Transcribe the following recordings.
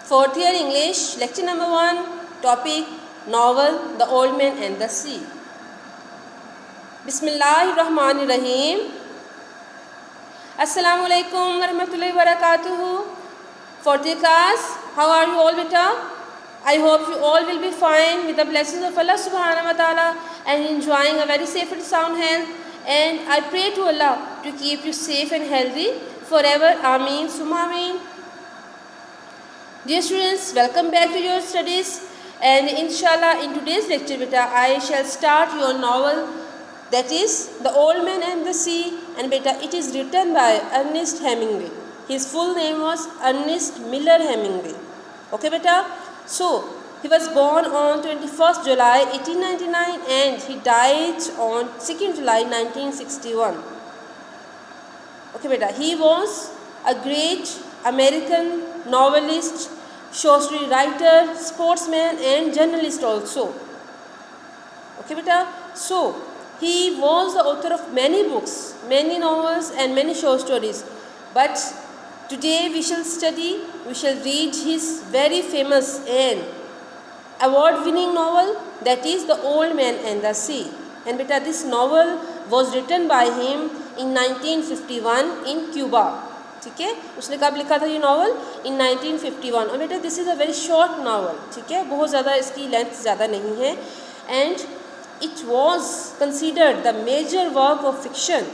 Fourth year English, lecture number 1, topic novel The Old Man and the Sea. Bismillahirrahmanirrahim. Assalamu alaikum warahmatullahi wabarakatuh. Fourth year class, how are you all beta? I hope you all will be fine with the blessings of Allah subhanahu wa ta'ala and enjoying a very safe and sound health. And I pray to Allah to keep you safe and healthy forever. Ameen. Summa ameen. Dear students, welcome back to your studies, and inshallah in today's lecture beta I shall start your novel, that is The Old Man and the Sea, and beta it is written by Ernest Hemingway. His full name was Ernest Miller Hemingway. Okay beta, so he was born on 21st July 1899 and he died on 2nd July 1961. Okay beta, he was a great American novelist, short story writer, sportsman and journalist also. Okay beta, so he was the author of many books, many novels and many short stories. But today we shall read his very famous and award-winning novel, that is The Old Man and the Sea. And beta this novel was written by him in 1951 in Cuba. ठीक है, उसने कब लिखा था ये novel? इन 1951. और बेटा this is a very short novel. ठीक है, बहुत ज़्यादा इसकी लेंथ ज़्यादा नहीं है. And it was considered the major work of fiction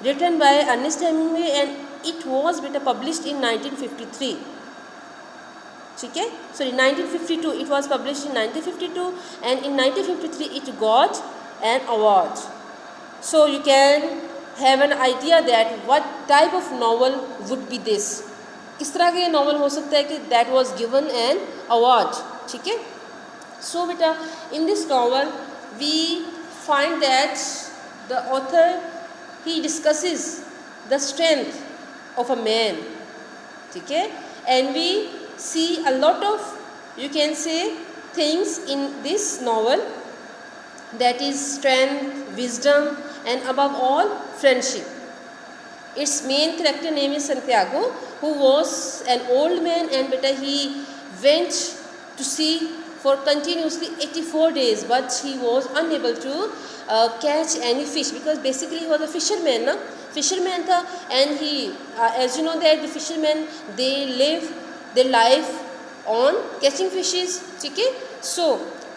written by Ernest Hemingway and it was बेटा पब्लिश्ड इन 1953. ठीक है, sorry 1952. It was published in 1952 and in 1953 it got an award. So you can have an idea that what type of novel would be this. किस तरह का ये novel हो सकता है कि that was given an award. ठीक है, so बेटा in this novel we find that the author he discusses the strength of a man. ठीक है, and we see a lot of, you can say, things in this novel, that is strength, wisdom and above all friendship. Its main character name is Santiago, who was an old man and beta he went to sea for continuously 84 days, but he was unable to catch any fish, because basically he was a fisherman na? Fisherman tha, and he as you know that the fishermen they live their life on catching fishes. Okay, so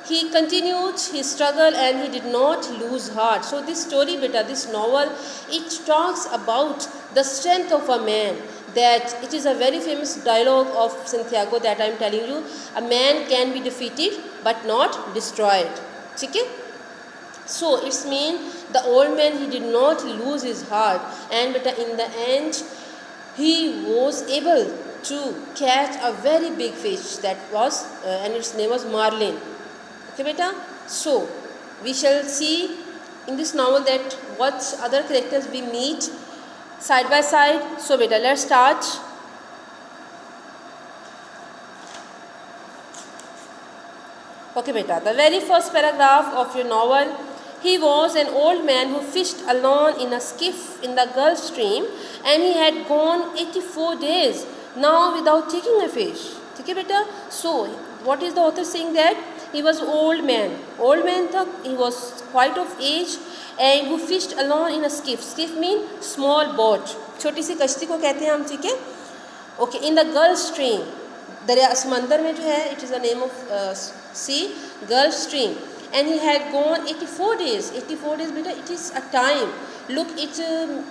he continued his struggle and he did not lose heart. So this story beta, this novel, it talks about the strength of a man, that it is a very famous dialogue of Santiago that I am telling you. A man can be defeated but not destroyed. Okay, so it's mean the old man he did not lose his heart, and beta in the end he was able to catch a very big fish that was and its name was marlin. Okay beta, so we shall see in this novel that what other characters we meet side by side. So beta let's start. Okay beta, the very first paragraph of your novel. He was an old man who fished alone in a skiff in the Gulf Stream, and he had gone 84 days now without taking a fish. Okay beta, so what is the author saying? That he was old man tha, he was quite of age and who fished alone in a skiff. Skiff mean small boat, छोटी सी कश्ती को कहते हैं हम. ठीक है, okay, in the Gulf Stream, दरिया समंदर में जो है, it is the name of sea, Gulf Stream, and he had gone 84 days. 84 days beta, it is a time. Look, it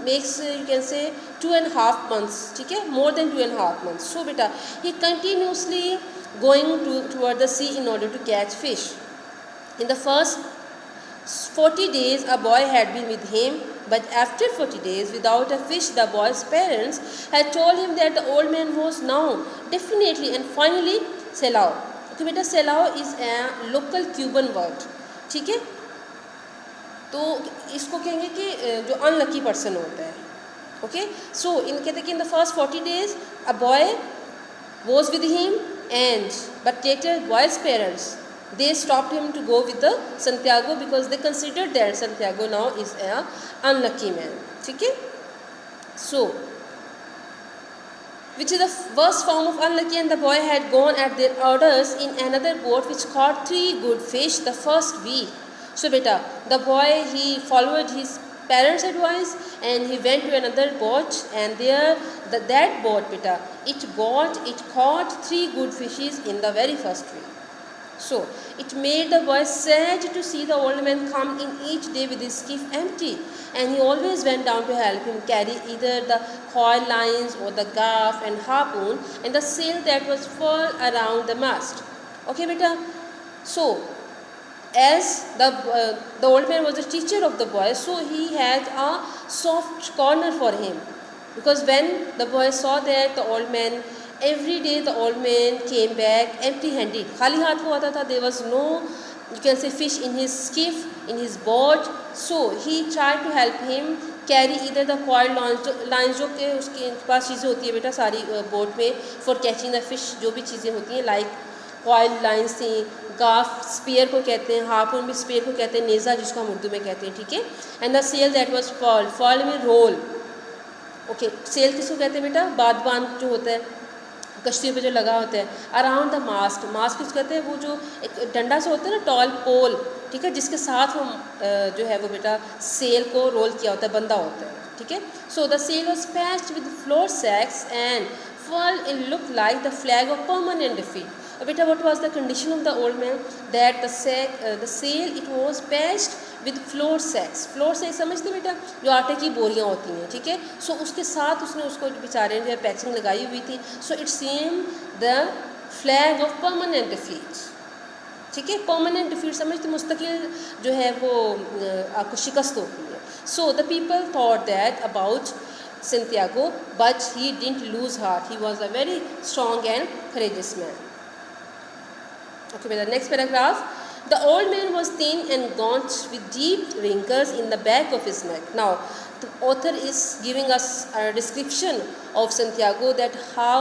makes you can say 2.5 months. ठीक है, more than 2.5 months. So beta he continuously going toward the sea in order to catch fish. In the first 40 days a boy had been with him, but after 40 days without a fish, the boy's parents had told him that the old man was now definitely and finally sell out. Okay beta, sell out is a local Cuban word. ठीक है, तो इसको कहेंगे कि जो unlucky person होता है. Okay, सो इन कहते हैं कि in the first 40 days a boy was with him, and but later boy's parents they stopped him to go with the Santiago because they considered that Santiago now is a unlucky man. ठीक है, so which is the worst form of unlucky, and the boy had gone at their orders in another boat which caught 3 good fish the first week. So beta, the boy, he followed his parents' advice and he went to another boat, and there that boat beta, it caught 3 good fishes in the very first week. So it made the boy sad to see the old man come in each day with his skiff empty, and he always went down to help him carry either the coil lines or the gaff and harpoon and the sail that was furled around the mast. Okay beta, so as the old man was the teacher of the boy, so he had a soft corner for him, because when the boy saw that the old man, every day the old man came back empty handed, khali haath wo aata tha, there was no, you can say, fish in his skiff, in his boat. So he tried to help him carry either the coiled lines जो कि उसके पास चीज़ें होती है बेटा सारी boat में for catching the fish, जो भी चीज़ें होती हैं like coiled lines थी, गाफ स्पेयर को कहते हैं, हार्पून भी स्पेयर को कहते हैं, नेज़ा जिसको हम उर्दू में कहते हैं, ठीक है, and the sail that was fall में रोल. ओके, सेल किसको कहते हैं बेटा, बादबान जो होता है कश्तियों पे जो लगा होता है, अराउंड द मास्ट, मास्ट किसको कहते हैं, वो जो एक डंडा से होता है ना, टॉल पोल, ठीक है, जिसके साथ वो जो है वो बेटा सेल को रोल किया होता है, बंधा होता है, ठीक है. So the sail was patched with flour sacks and furled it looked like the flag of permanent defeat. Beta, what was the condition of the old man? That the sail it was patched with flour sacks. Flour sacks समझते बेटा, जो आटे की बोरियां होती हैं, ठीक है. सो उसके साथ उसने उसको बेचारे ने पैचिंग लगाई हुई थी. So it seem the flag of permanent defeat, ठीक है. परमानेंट डिफीट समझते, मुस्तकिल जो है वो आपको शिकस्त होती है. So the people thought that about Santiago, but he didn't lose heart. He was a very strong and courageous man. Okay, the next paragraph. The old man was thin and gaunt with deep wrinkles in the back of his neck. Now, the author is giving us a description of Santiago, that how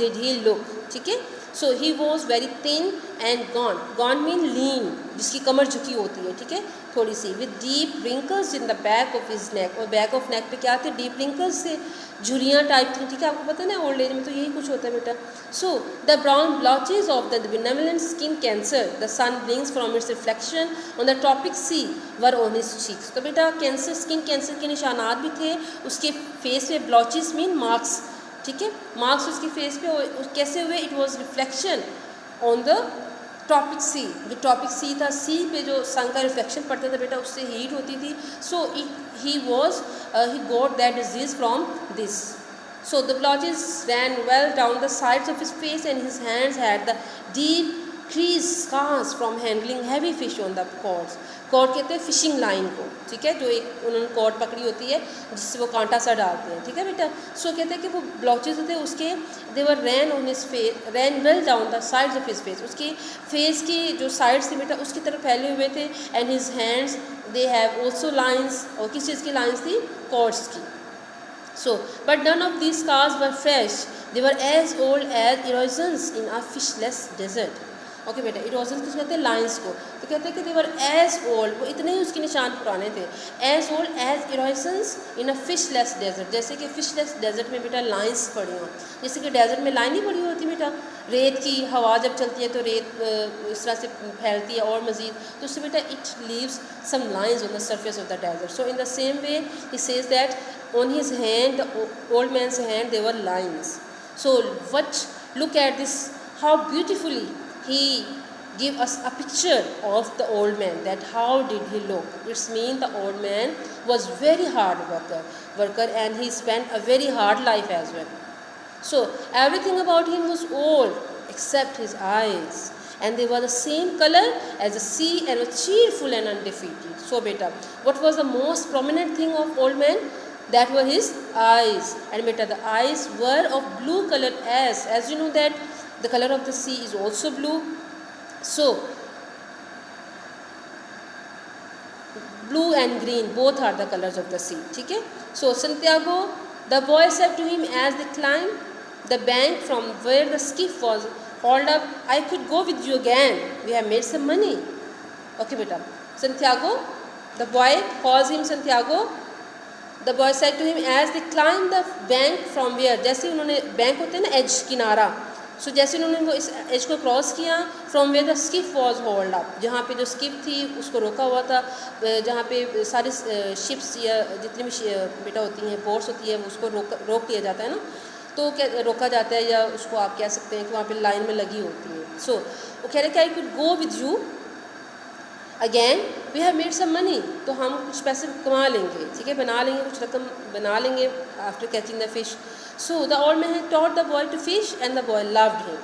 did he look, ठीक है. So he was very thin and gaunt. Gaunt mean lean, जिसकी कमर झुकी होती है, ठीक है, थोड़ी सी. With deep wrinkles in the back of his neck. और back of neck पे क्या आते हैं, deep wrinkles से झुरियाँ टाइप थी, ठीक है, आपको पता है ना, ओल्ड एज में तो यही कुछ होता है बेटा. So the brown blotches of the benevolent skin cancer the sun brings from its reflection on the tropic sea were on his cheeks. तो बेटा कैंसर, स्किन कैंसर के निशानात भी थे उसके फेस पे. ब्लॉचेस मीन मार्क्स, ठीक है, मार्क्स उसके फेस पे. कैसे हुए, it was reflection on the tropic sea. जो ट्रॉपिक सी था, सी पे जो सन का रिफ्लेक्शन पड़ता था बेटा, उससे हीट होती थी. So he got that disease from this. So the blotches ran well down the sides of his face and his hands had the deep crease scars from handling heavy fish on the cords. Cord कहते हैं fishing line को, ठीक है, जो एक उन्होंने cord पकड़ी होती है जिससे वो कांटा सा डालते हैं, ठीक है बेटा. सो कहते हैं कि वो ब्लॉचेस थे उसके, they were ran on his face, ran well down the sides of his face, उसकी फेस की जो साइड्स थी बेटा उसकी तरफ फैले हुए थे. And his hands they have also lines, और किस चीज़ की लाइन्स थी, कॉर्ड्स की. So but none of these scars were fresh, they were as old as erosions in a fishless desert. Okay बेटा, इरोजन किस कहते हैं, लाइन्स को. तो कहते हैं कि दे वर एज ओल्ड, वो इतने ही उसके निशान पुराने थे, as old as erosions in a fishless desert. जैसे कि फिशलेस डेजर्ट में बेटा लाइन्स पड़ी हों, जैसे कि डेजर्ट में लाइन ही पड़ी होती बेटा, रेत की हवा जब चलती है तो रेत इस तरह से फैलती है और मज़ीद, तो उससे बेटा it leaves some lines on the surface of the desert. So in the same way he says that on his hand, the old man's hand, they were lines. So what look at this, how beautifully he give us a picture of the old man, that how did he look. It's mean the old man was very hard worker and he spent a very hard life as well. So everything about him was old except his eyes, and they were the same color as the sea and were cheerful and undefeated. So beta, what was the most prominent thing of old man? That were his eyes. And beta, the eyes were of blue color, as you know that the color of the sea is also blue. So blue and green both are the colors of the sea, ठीक है. So Santiago, the boy said to him as they climbed the bank from where the skiff was hauled up, I could go with you again, we have made some money. Okay beta, Santiago, the boy calls him Santiago, The boy said to him, as they climbed the bank from where, जैसे उन्होंने, bank होते हैं ना as, किनारा, सो जैसे उन्होंने वो इस एज को क्रॉस किया, from where the skiff was hold up, जहाँ पे जो स्किप थी उसको रोका हुआ था, जहाँ पे सारी शिप्स या जितनी भी बेटा होती हैं, बोट्स होती है, उसको रोक दिया जाता है ना, तो क्या रोका जाता है, या उसको आप कह सकते हैं कि वहाँ पे लाइन में लगी होती है. सो वो कह रहे कि I could go with you again, we have made some money, तो हम कुछ पैसे कमा लेंगे, ठीक है, बना लेंगे, कुछ रकम बना लेंगे after catching the fish. So the old man had taught the boy to fish, and the boy loved him.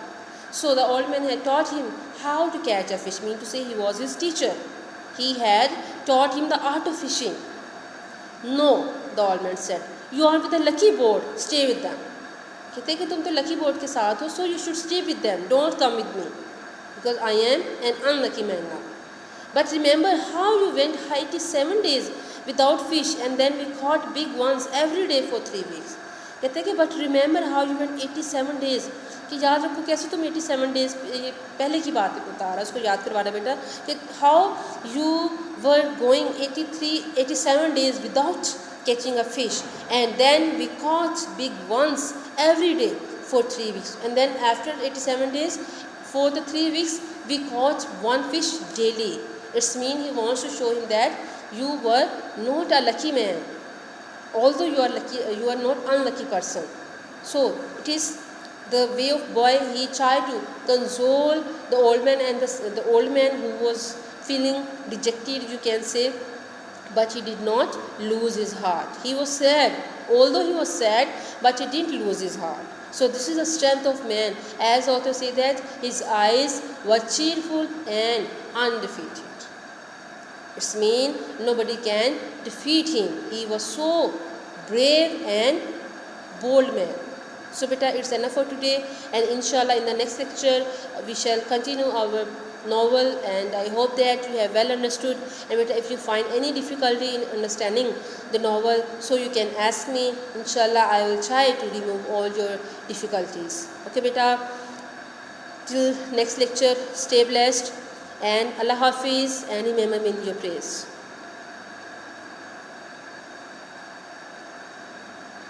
So the old man had taught him how to catch a fish, mean to say he was his teacher. He had taught him the art of fishing. No, the old man said, you are with a lucky boat, stay with them. कहते कि तुम तो lucky board के साथ हो, so you should stay with them, don't come with me, because I am an unlucky man now. But remember how you went 87 days without fish, and then we caught big ones every day for 3 weeks. कहते हैं कि but remember how you went 87 days, कि याद रखो कैसे तुम 87 days, ये पहले की बात बता रहा है, उसको याद करवा रहा बेटा, कि how you were going 87 days without catching a fish, and then we caught big ones every day for 3 weeks, and then after 87 days for the 3 weeks we caught 1 fish daily. It's mean he wants to show him that you were not a lucky man, although you are lucky, you are not unlucky person. So it is the way of boy, he tried to console the old man, and the old man who was feeling dejected, you can say, but he did not lose his heart. He was sad, although he was sad, but he didn't lose his heart. So this is the strength of man, as author say that his eyes were cheerful and undefeated. It's mean nobody can defeat him. He was so brave and bold man. So beta, it's enough for today, and inshallah in the next lecture we shall continue our novel, and I hope that you have well understood. And beta, if you find any difficulty in understanding the novel, so you can ask me. Inshallah I will try to remove all your difficulties. Okay beta, till next lecture, stay blessed, and Allah Hafiz, and remember me in your prayers.